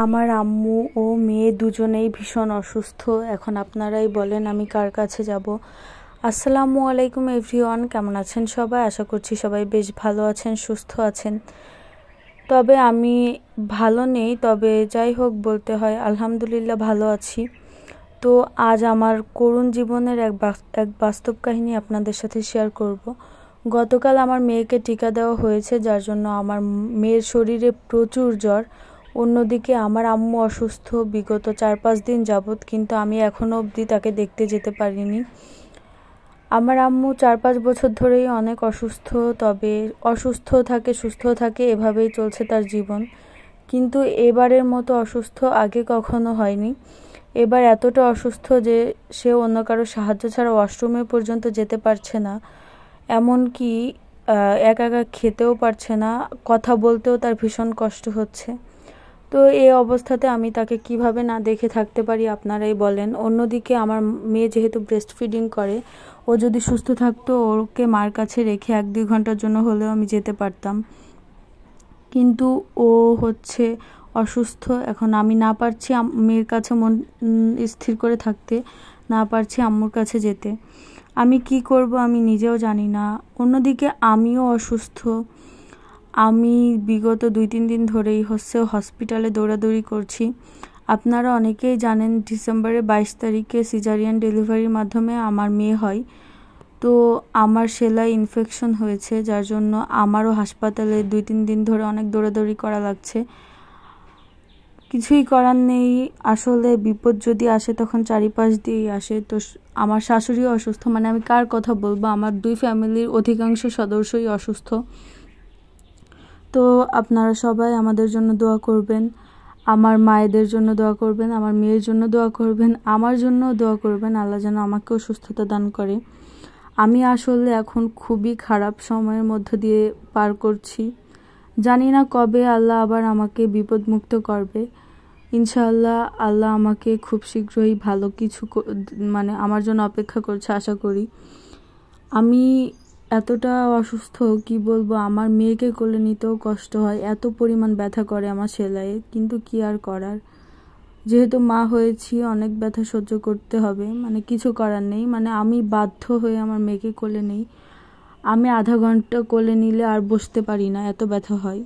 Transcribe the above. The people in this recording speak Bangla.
আমার আম্মু ও মেয়ে দুজনেই ভীষণ অসুস্থ। এখন আপনারাই বলেন আমি কার কাছে যাব। আসসালামু আলাইকুম এভরিওয়ান, কেমন আছেন সবাই? আশা করছি সবাই বেশ ভালো আছেন, সুস্থ আছেন। তবে আমি ভালো নেই, তবে যাই হোক বলতে হয় আলহামদুলিল্লাহ ভালো আছি। তো আজ আমার করুণ জীবনের এক বাস্তব কাহিনী আপনাদের সাথে শেয়ার করব। গতকাল আমার মেয়েকে টিকা দেওয়া হয়েছে, যার জন্য আমার মেয়ের শরীরে প্রচুর জ্বর। অন্যদিকে আমার আম্মু অসুস্থ বিগত 4-5 দিন যাবৎ, কিন্তু আমি এখনও অবধি তাকে দেখতে যেতে পারিনি। আমার আম্মু 4-5 বছর ধরেই অনেক অসুস্থ, তবে অসুস্থ থাকে সুস্থ থাকে এভাবেই চলছে তার জীবন। কিন্তু এবারের মতো অসুস্থ আগে কখনো হয়নি। এবার এতটা অসুস্থ যে সে অন্য কারো সাহায্য ছাড়া ওয়াশরুমে পর্যন্ত যেতে পারছে না, এমনকি একা একা খেতেও পারছে না, কথা বলতেও তার ভীষণ কষ্ট হচ্ছে। তো এই অবস্থাতে আমি তাকে কিভাবে না দেখে থাকতে পারি আপনারাই বলেন। অন্যদিকে আমার মেয়ে যেহেতু ব্রেস্ট ফিডিং করে, ও যদি সুস্থ থাকতো ওকে মার কাছে রেখে 1-2 ঘন্টার জন্য হলেও আমি যেতে পারতাম, কিন্তু ও হচ্ছে অসুস্থ। এখন আমি না পারছি মেয়ের কাছে মন স্থির করে থাকতে, না পারছি আম্মুর কাছে যেতে। আমি কি করব আমি নিজেও জানি না। অন্যদিকে আমিও অসুস্থ। আমি বিগত 2-3 দিন ধরেই হসপিটালে দৌড়াদৌড়ি করছি। আপনারা অনেকেই জানেন ডিসেম্বরের 22 তারিখে সিজারিয়ান ডেলিভারির মাধ্যমে আমার মেয়ে হয়। তো আমার সেলাই ইনফেকশন হয়েছে, যার জন্য আমারও হাসপাতালে 2-3 দিন ধরে অনেক দৌড়াদৌড়ি করা লাগছে। কিছুই করার নেই, আসলে বিপদ যদি আসে তখন চারিপাশ দিয়েই আসে। তো আমার শাশুড়িও অসুস্থ, মানে আমি কার কথা বলবো, আমার 2 ফ্যামিলির অধিকাংশ সদস্যই অসুস্থ। তো আপনারা সবাই আমাদের জন্য দোয়া করবেন, আমার মায়েদের জন্য দোয়া করবেন, আমার মেয়ের জন্য দোয়া করবেন, আমার জন্যও দোয়া করবেন, আল্লাহ যেন আমাকেও সুস্থতা দান করে। আমি আসলে এখন খুবই খারাপ সময়ের মধ্য দিয়ে পার করছি। জানি না কবে আল্লাহ আবার আমাকে বিপদমুক্ত করবে। ইনশাআল্লাহ আল্লাহ আমাকে খুব শীঘ্রই ভালো কিছু মানে আমার জন্য অপেক্ষা করছে আশা করি। আমি এতটা অসুস্থ কি বলবো, আমার মেয়েকে কোলে নিতেও কষ্ট হয়, এত পরিমাণ ব্যথা করে আমার সেলাইয়ে। কিন্তু কি আর করার, যেহেতু মা হয়েছি অনেক ব্যথা সহ্য করতে হবে, মানে কিছু করার নেই। মানে আমি বাধ্য হয়ে আমার মেয়েকে কোলে নেই। আমি আধা ঘন্টা কোলে নিলে আর বসতে পারি না, এত ব্যথা হয়।